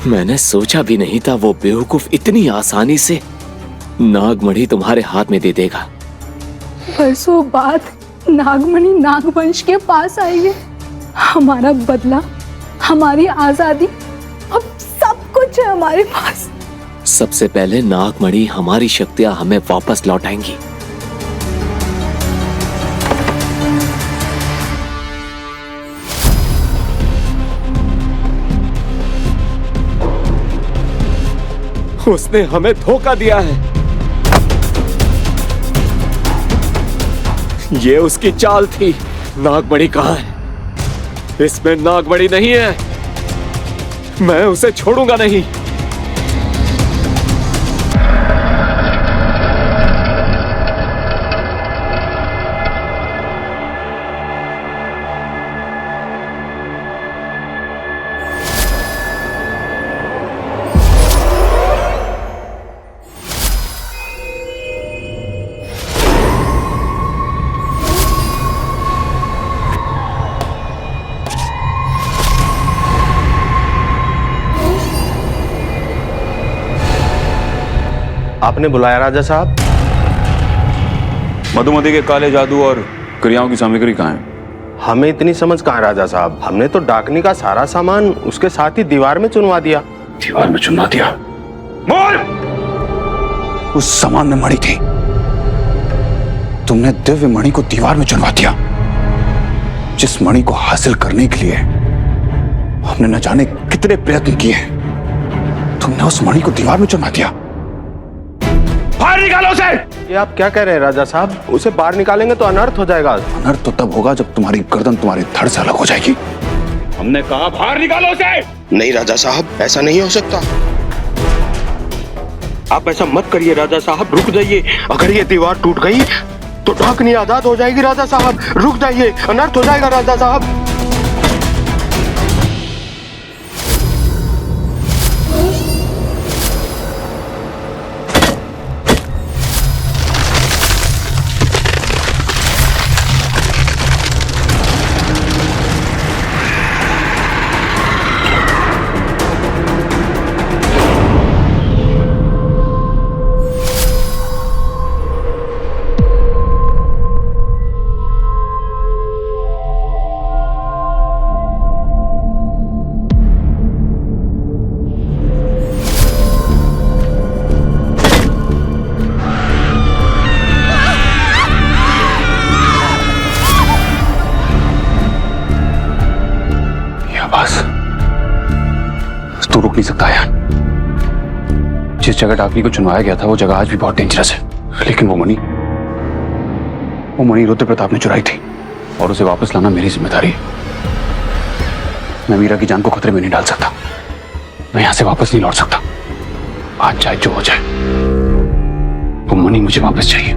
मैंने सोचा भी नहीं था वो बेवकूफ इतनी आसानी से नागमणि तुम्हारे हाथ में दे देगा। बरसों बाद नागमणि नागवंश के पास आई है। हमारा बदला, हमारी आजादी, अब सब कुछ है हमारे पास। सबसे पहले नागमणि हमारी शक्तियां हमें वापस लौटाएंगी। उसने हमें धोखा दिया है। ये उसकी चाल थी। नागमणि कहां है? इसमें नागमणि नहीं है। मैं उसे छोड़ूंगा नहीं। आपने बुलाया राजा साहब? मधुमती के काले जादू और क्रियाओं की सामग्री कहाँ है? हमें इतनी समझ कहाँ राजा साहब। हमने तो डाकनी का सारा सामान उसके साथ ही दीवार में चुनवा दिया। दीवार में चुनवा दिया? बोल! उस सामान में मणि थी। तुमने दिव्य मणि को दीवार में चुनवा दिया। जिस मणि को हासिल करने के लिए हमने न जाने कितने प्रयत्न किए, तुमने उस मणि को दीवार में चुनवा दिया। बाहर निकालो उसे! ये आप क्या कह रहे हैं राजा साहब? उसे बाहर निकालेंगे तो अनर्थ हो जाएगा। अनर्थ तो तब होगा जब तुम्हारी गर्दन तुम्हारे धड़ से अलग हो जाएगी। हमने कहा बाहर निकालो उसे! नहीं राजा साहब, ऐसा नहीं हो सकता। आप ऐसा मत करिए राजा साहब, रुक जाइए। अगर ये दीवार टूट गई तो डाकनी आजाद हो जाएगी राजा साहब। रुक जाइए, अनर्थ हो जाएगा राजा साहब। तू रुक नहीं सकता यार। जिस जगह डाकनी को चुनवाया गया था वो जगह आज भी बहुत डेंजरस है। लेकिन वो मणि रुद्र प्रताप ने चुराई थी और उसे वापस लाना मेरी जिम्मेदारी है। मैं मीरा की जान को खतरे में नहीं डाल सकता। मैं यहां से वापस नहीं लौट सकता। आज चाहे जो हो जाए, वो मणि मुझे वापस चाहिए।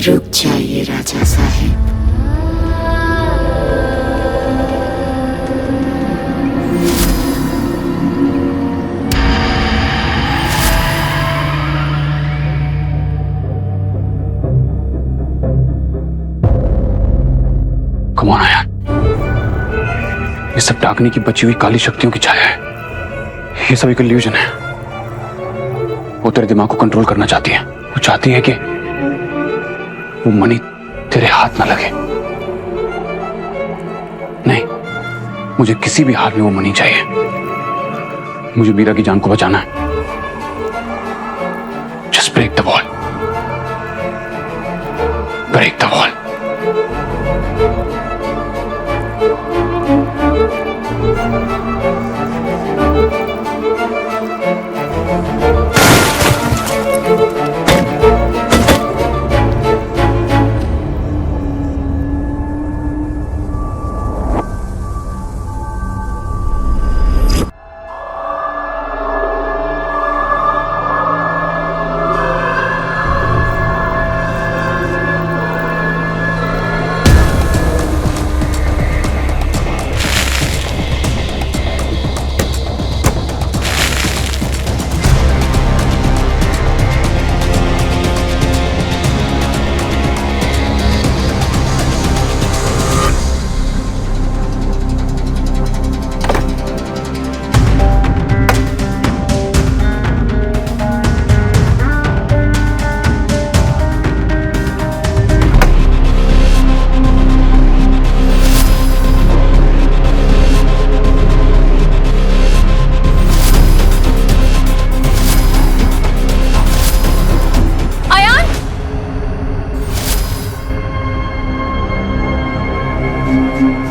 रुक जाइए राजा साहब। कौन आया? ये सब डाकनी की बची हुई काली शक्तियों की छाया है। ये सब एक इल्यूजन है। वो तेरे दिमाग को कंट्रोल करना चाहती है। वो चाहती है कि वो मणि तेरे हाथ ना लगे। नहीं, मुझे किसी भी हाल में वो मणि चाहिए। मुझे मीरा की जान को बचाना है। Just break the wall. Break the wall.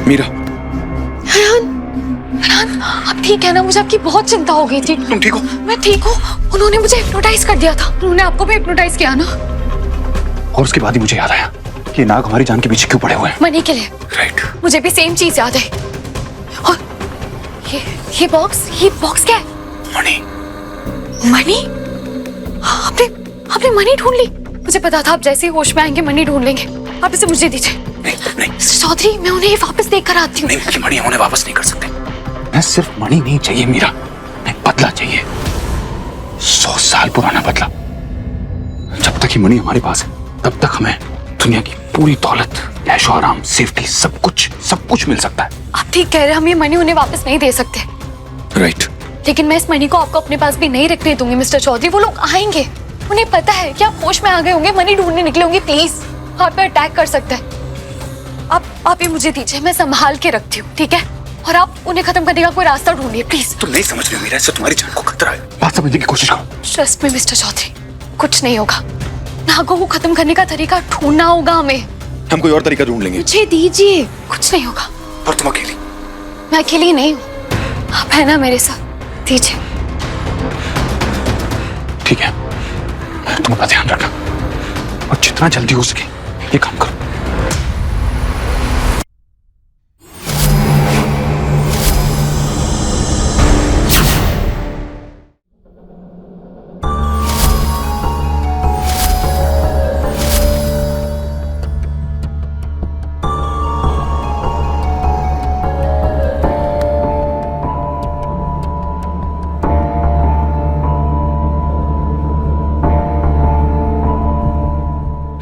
Meera, Rehan, आप ठीक है ना? मुझे आपकी बहुत चिंता हो गई थी। तुम ठीक हो? मैं ठीक हूँ। उन्होंने मुझे हिप्नोटाइज कर दिया था। उन्होंने आपको भी हिप्नोटाइज किया ना? और उसके बाद ही मुझे याद आया कि ये नाग हमारी जान के पीछे क्यों पड़े हुए हैं। मनी के लिए। राइट। मुझे भी सेम चीज याद है। और ये बॉक्स क्या है? मणि। मनी? आपने मनी ढूंढ ली? मुझे पता था आप जैसे ही होश में आएंगे मनी ढूंढ लेंगे। आप इसे मुझे दीजिए। नहीं। चौधरी, मैं उन्हें वापस देख कर आती हूँ। नहीं, ये मणि हम उन्हें वापस नहीं कर सकते। मैं सिर्फ मणि नहीं चाहिए मीरा, मैं बदला चाहिए। 100 साल पुराना बदला। जब तक ये मणि हमारे पास है तब तक हमें दुनिया की पूरी दौलत, ऐशो आराम, सेफ्टी, सब कुछ मिल सकता है। आप ठीक कह रहे हैं, हम ये मनी उन्हें वापस नहीं दे सकते। राइट। लेकिन मैं इस मनी को आपको अपने पास भी नहीं रखने दूंगी मिस्टर चौधरी। वो लोग आएंगे, उन्हें पता है कि आप होश में आ गए होंगे, मनी ढूंढने निकले होंगे। प्लीज, आप पे अटैक कर सकते हैं। आप ये मुझे दीजिए, मैं संभाल के रखती हूँ, ठीक है? और आप उन्हें खत्म करने का कोई रास्ता ढूंढिए प्लीज। तुम नहीं समझ रहे हो मीरा, इससे तुम्हारी जान को खतरा है। बात समझने की कोशिश करो। ट्रस्ट में मिस्टर चौधरी, कुछ नहीं होगा। नागों को खत्म करने का तरीका ढूंढना होगा हमें। हम कोई और तरीका ढूंढ लेंगे। मुझे दीजिए, कुछ नहीं होगा। पर तुम अकेली? मैं अकेली नहीं हूँ, आप है ना मेरे साथ। दीजिए। ठीक है, तुम अपना ध्यान रखना और जितना जल्दी हो सके ये काम करो।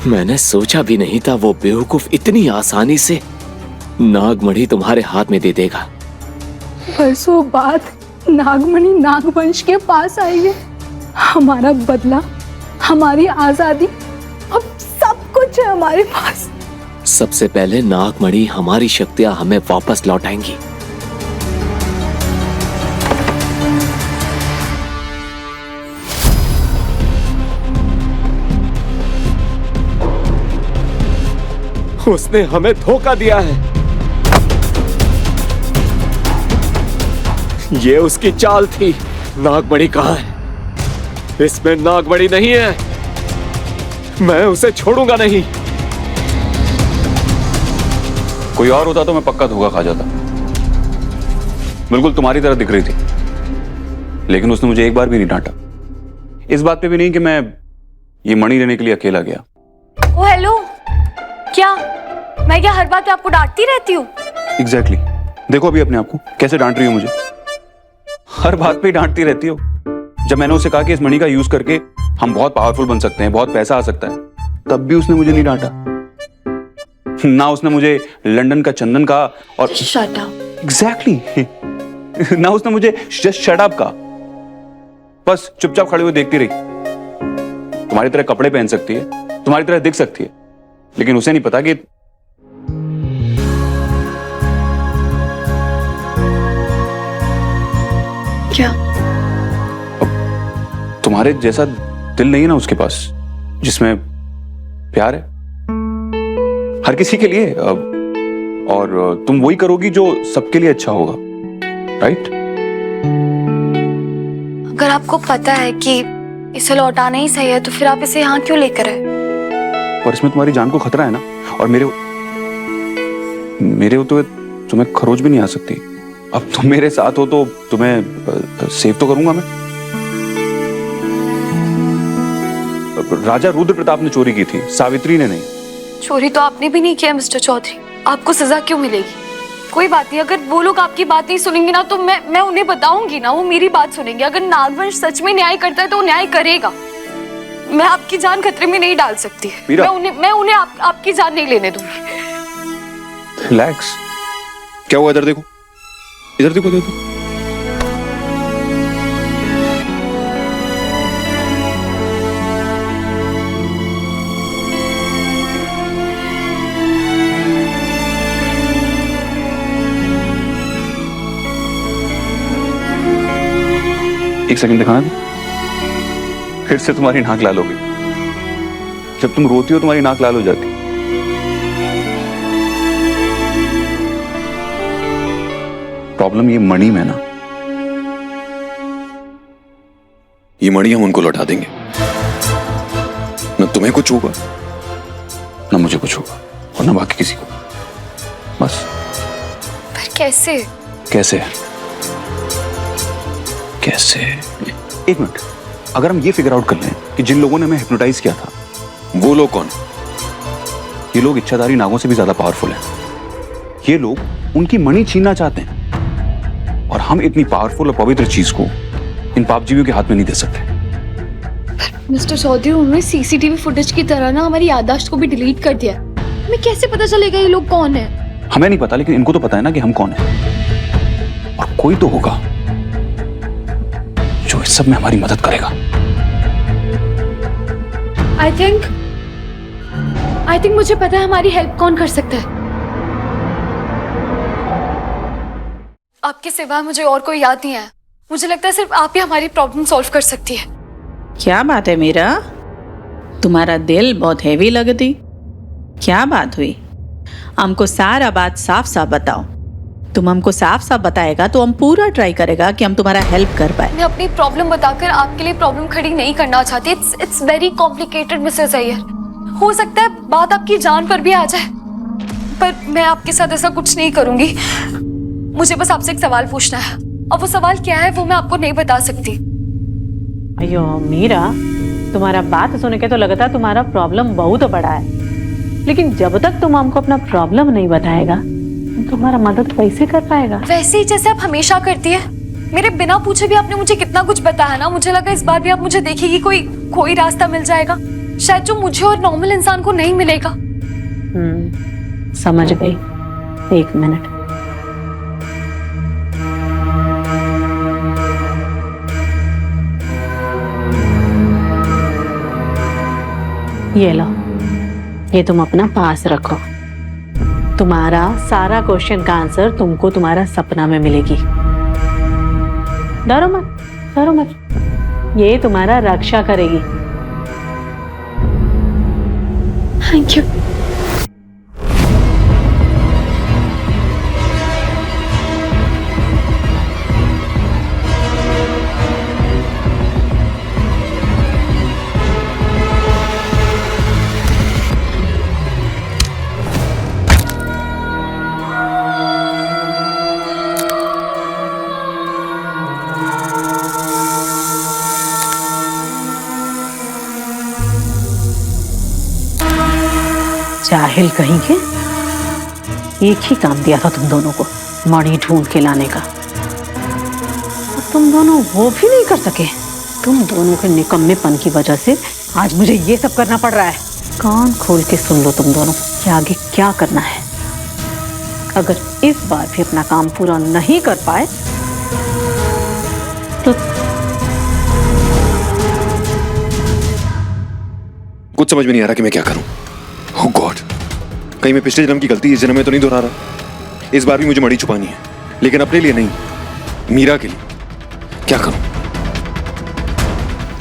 मैंने सोचा भी नहीं था वो बेवकूफ इतनी आसानी से नागमणि तुम्हारे हाथ में दे देगा। बरसों बाद नागमणि नागवंश के पास आई है। हमारा बदला, हमारी आजादी, अब सब कुछ है हमारे पास। सबसे पहले नागमणि हमारी शक्तियां हमें वापस लौटाएंगी। उसने हमें धोखा दिया है। ये उसकी चाल थी। नागमणि कहाँ है? इसमें नागमणि नहीं है। मैं उसे छोड़ूंगा नहीं। कोई और होता तो मैं पक्का धोखा खा जाता। बिल्कुल तुम्हारी तरह दिख रही थी, लेकिन उसने मुझे एक बार भी नहीं डांटा। इस बात पे भी नहीं कि मैं ये मणि लेने के लिए अकेला गया। ओ हेलो, क्या मैं क्या हर बात पे आपको डांटती रहती हूँ? एग्जैक्टली। देखो अभी अपने आप को कैसे डांट रही हो मुझे। हर बात पे डांटती रहती हो। जब मैंने उसे कहा कि इस मणि का यूज करके हम बहुत पावरफुल बन सकते हैं, बहुत पैसा आ सकता है, तब भी उसने मुझे नहीं डांटा। ना उसने मुझे लंदन का चंदन कहा और शट अप। एग्जैक्टली ना उसने मुझे जस्ट शट अप कहा। बस चुपचाप खड़े हुए देखती रही। तुम्हारी तरह कपड़े पहन सकती है, तुम्हारी तरह दिख सकती है, लेकिन उसे नहीं पता कि क्या तुम्हारे जैसा दिल नहीं है ना उसके पास, जिसमें प्यार है हर किसी के लिए। और तुम वही करोगी जो सबके लिए अच्छा होगा, राइट? अगर आपको पता है कि इसे लौटाना ही सही है तो फिर आप इसे यहाँ क्यों लेकर आए? पर इसमें तुम्हारी जान को खतरा है ना, और मेरे हो तो तुम्हें खरोच भी नहीं आ सकती। अब तुम मेरे साथ हो तो तुम्हें सेव तो करूंगा मैं। राजा रुद्र प्रताप ने चोरी की थी, सावित्री ने नहीं। चोरी तो आपने भी नहीं किया मिस्टर चौधरी, आपको सजा क्यों मिलेगी? कोई बात नहीं, अगर वो लोग आपकी बात नहीं सुनेंगे ना तो मैं उन्हें बताऊंगी ना, वो मेरी बात सुनेंगे। अगर नागवंश सच में न्याय करता है तो वो न्याय करेगा। मैं आपकी जान खतरे में नहीं डाल सकती। मैं उन्हें आपकी जान नहीं लेने दूंगी। रिलैक्स। क्या हुआ? इधर देखो, इधर देखो, इधर देखो। एक सेकंड दिखाना दो। फिर से तुम्हारी नाक लाल हो गई। जब तुम रोती हो तुम्हारी नाक लाल हो जाती। प्रॉब्लम ये मणि में ना, ये मणि हम उनको लौटा देंगे, न तुम्हें कुछ होगा न मुझे कुछ होगा और न बाकी किसी को। बस। पर कैसे? कैसे कैसे? एक मिनट, अगर हम ये फिगर आउट कर लें कि जिन लोगों ने हमें हिप्नोटाइज किया था वो लोग कौन? ये लोग इच्छाधारी नागों से भी ज्यादा पावरफुल हैं। ये लोग उनकी मणि छीनना चाहते हैं और हम इतनी पावरफुल और पवित्र चीज को इन पापजीवियों के हाथ में नहीं दे सकते। मिस्टर चौधरी, उन्होंने सीसीटीवी फुटेज की तरह ना हमारी याददाश्त को भी डिलीट कर दिया। हमें कैसे पता चलेगा ये लोग कौन है? हमें नहीं पता, लेकिन इनको तो पता है ना कि हम कौन हैं। और कोई तो होगा जो इस सब में हमारी मदद करेगा। आई थिंक मुझे पता है हमारी हेल्प कौन कर सकता है। आपके सिवा मुझे और कोई याद नहीं है। मुझे लगता है सिर्फ आप ही हमारी प्रॉब्लम सॉल्व कर सकती है। क्या बात है मीरा, तुम्हारा दिल बहुत हैवी लगती। क्या बात हुई? हमको सारा बात साफ साफ बताओ। तुम हमको साफ साफ बताएगा तो हम पूरा ट्राई करेगा कि हम तुम्हारा हेल्प कर पाए। मैं अपनी प्रॉब्लम बताकर आपके लिए प्रॉब्लम खड़ी नहीं करना चाहती। It's very complicated Mrs Iyer. हो सकता है बात आपकी जान पर भी आ जाए, पर मैं आपके साथ ऐसा कुछ नहीं करूंगी। मुझे बस आपसे एक सवाल पूछना है, और वो सवाल क्या है वो मैं आपको नहीं बता सकती। अयो मीरा, तुम्हारा बात सुन के तो लगता है तुम्हारा प्रॉब्लम बहुत बड़ा है, लेकिन जब तक तुम हमको अपना प्रॉब्लम नहीं बताएगा तुम्हारा मदद कैसे कर पाएगा? वैसे ही जैसे आप हमेशा करती है। मेरे बिना पूछे भी आपने मुझे कितना कुछ बताया ना। मुझे लगा इस बार भी आप मुझे देखेगी, कोई रास्ता मिल जाएगा शायद, जो मुझे और नॉर्मल इंसान को नहीं मिलेगा। समझ गई। एक मिनट। ये लो, ये तुम अपना पास रखो। तुम्हारा सारा क्वेश्चन का आंसर तुमको तुम्हारा सपना में मिलेगी। डरो मत, डरो मत। ये तुम्हारा रक्षा करेगी। Thank you. जाहिल कहीं के, एक ही काम दिया था तुम दोनों को, मणि ढूंढ के लाने का, और तुम दोनों वो भी नहीं कर सके। तुम दोनों के निकम्मेपन की वजह से आज मुझे ये सब करना पड़ रहा है। कान खोल के सुन लो तुम दोनों कि आगे क्या करना है। अगर इस बार भी अपना काम पूरा नहीं कर पाए तो कुछ समझ में नहीं आ रहा कि मैं क्या करूं। ओह गॉड, कहीं मैं पिछले जन्म की गलती इस जन्म में तो नहीं दोहरा रहा। इस बार भी मुझे मणि छुपानी है, लेकिन अपने लिए नहीं, मीरा के लिए। क्या करूं?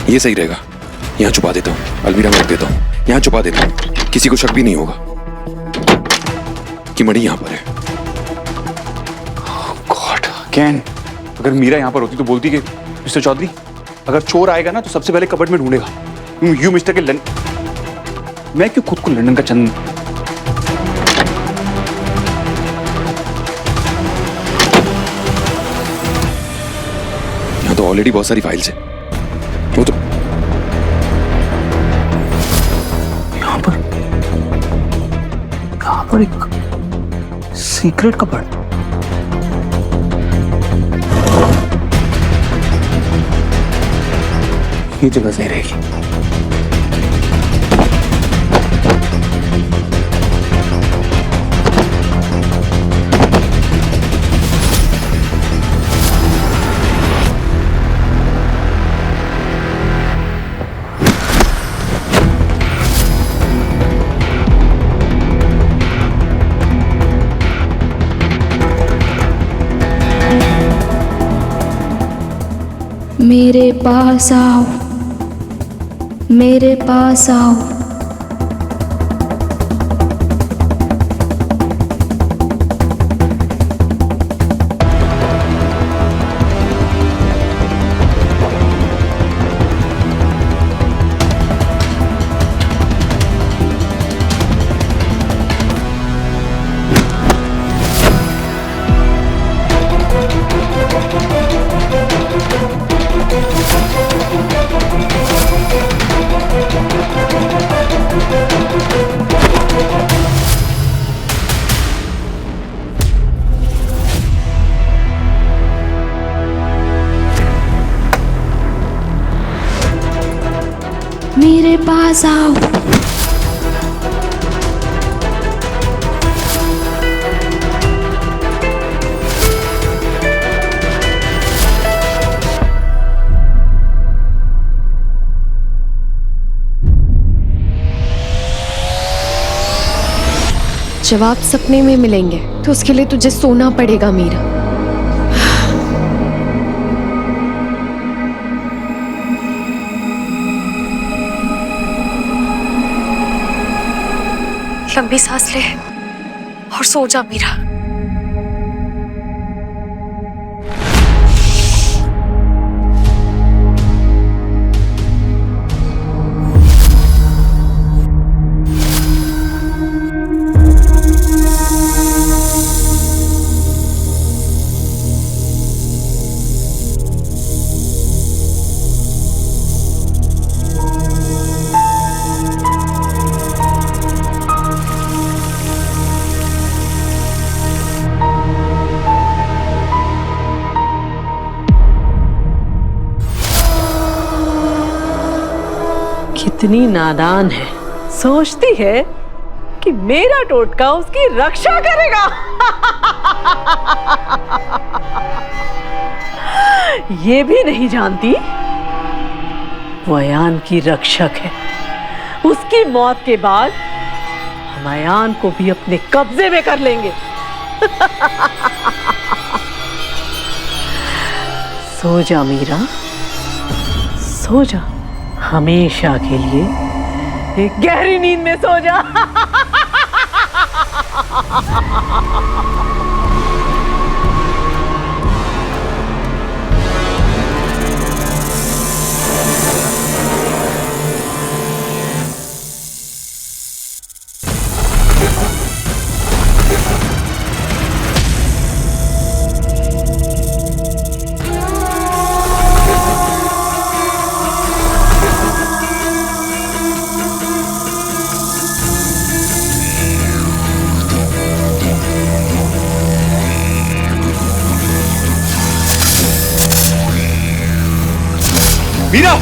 ये सही रहेगा, यहां छुपा देता हूं, अलमीरा में रख देता हूं, यहां छुपा देता हूं, किसी को शक भी नहीं होगा कि मणि यहां पर है। ओह गॉड, कैन, अगर मीरा यहां पर होती तो बोलती कि मिस्टर चौधरी, अगर चोर आएगा ना तो सबसे पहले कबर्ड में ढूंढेगा। यू मिस्टर के मैं क्यों खुद को लंदन का चंद। यहां तो ऑलरेडी बहुत सारी फाइल्स है। वो तो यहां पर एक सीक्रेट कबर्ड। ये जगह सही रहेगी। मेरे पास आओ, मेरे पास आओ। पास आओ। जवाब सपने में मिलेंगे तो उसके लिए तुझे सोना पड़ेगा मीरा। लंबी सांस ले और सो जा मीरा। कितनी नादान है, सोचती है कि मेरा टोटका उसकी रक्षा करेगा। ये भी नहीं जानती वो अयान की रक्षक है। उसकी मौत के बाद हम अयान को भी अपने कब्जे में कर लेंगे। सो जा मीरा, सो जा, हमेशा के लिए एक गहरी नींद में सो जा। मीरा,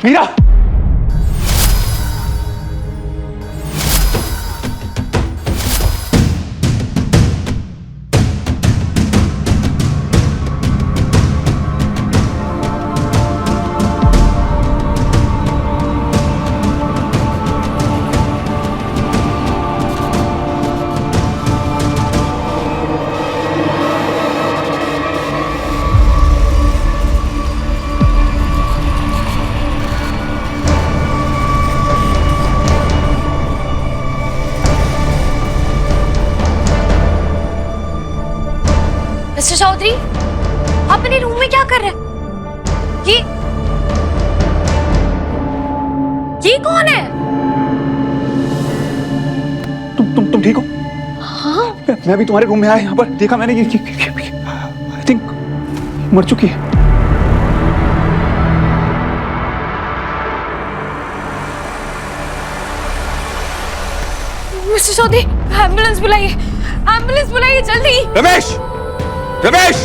मीरा, मिस्टर चौधरी, आप मेरे रूम में क्या कर रहे हैं? ये कौन है? तुम ठीक हो? हाँ? मैं अभी तुम्हारे रूम में आया, यहाँ पर देखा मैंने, आई थिंक मर चुकी है। मिस्टर चौधरी, एम्बुलेंस बुलाइए, एम्बुलेंस बुलाइए जल्दी। रमेश, रमेश,